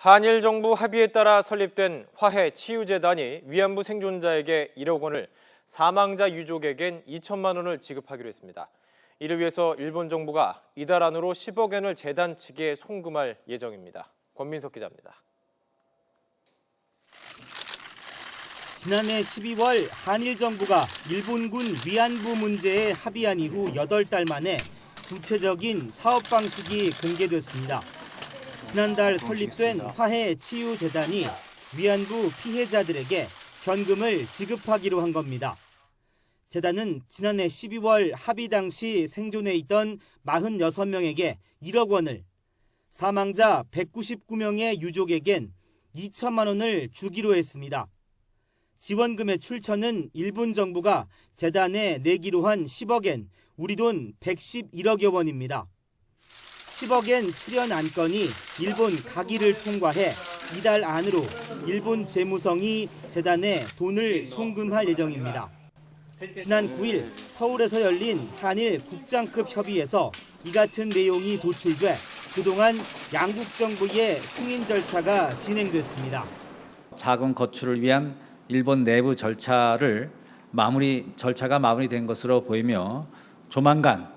한일 정부 합의에 따라 설립된 화해치유재단이 위안부 생존자에게 1억 원을, 사망자 유족에겐 2천만 원을 지급하기로 했습니다. 이를 위해서 일본 정부가 이달 안으로 10억 원을 재단 측에 송금할 예정입니다. 권민석 기자입니다. 지난해 12월 한일 정부가 일본군 위안부 문제에 합의한 이후 8달 만에 구체적인 사업 방식이 공개됐습니다. 지난달 설립된 화해치유재단이 위안부 피해자들에게 현금을 지급하기로 한 겁니다. 재단은 지난해 12월 합의 당시 생존해 있던 46명에게 1억 원을, 사망자 199명의 유족에겐 2천만 원을 주기로 했습니다. 지원금의 출처는 일본 정부가 재단에 내기로 한 10억엔, 우리 돈 111억여 원입니다. 10억엔 출연 안건이 일본 가기를 통과해 이달 안으로 일본 재무성이 재단에 돈을 송금할 예정입니다. 지난 9일 서울에서 열린 한일 국장급 협의에서 이 같은 내용이 도출돼 그동안 양국 정부의 승인 절차가 진행됐습니다. 자금 거출을 위한 일본 내부 절차가 마무리된 것으로 보이며 조만간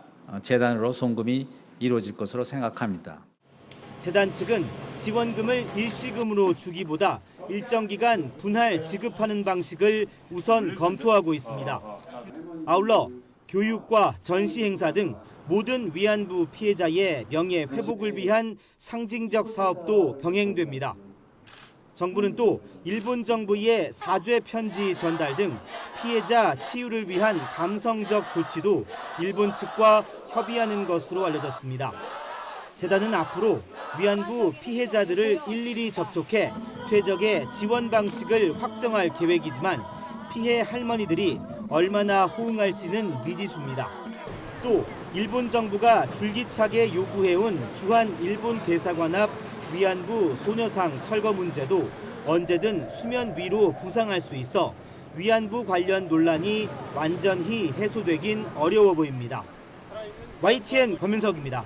재단으로 송금이 이루어질 것으로 생각합니다. 재단 측은 지원금을 일시금으로 주기보다 일정 기간 분할 지급하는 방식을 우선 검토하고 있습니다. 아울러 교육과 전시 행사 등 모든 위안부 피해자의 명예 회복을 위한 상징적 사업도 병행됩니다. 정부는 또 일본 정부의 사죄 편지 전달 등 피해자 치유를 위한 감성적 조치도 일본 측과 협의하는 것으로 알려졌습니다. 재단은 앞으로 위안부 피해자들을 일일이 접촉해 최적의 지원 방식을 확정할 계획이지만 피해 할머니들이 얼마나 호응할지는 미지수입니다. 또 일본 정부가 줄기차게 요구해온 주한 일본 대사관 앞 위안부 소녀상 철거 문제도 언제든 수면 위로 부상할 수 있어 위안부 관련 논란이 완전히 해소되긴 어려워 보입니다. YTN 권민석입니다.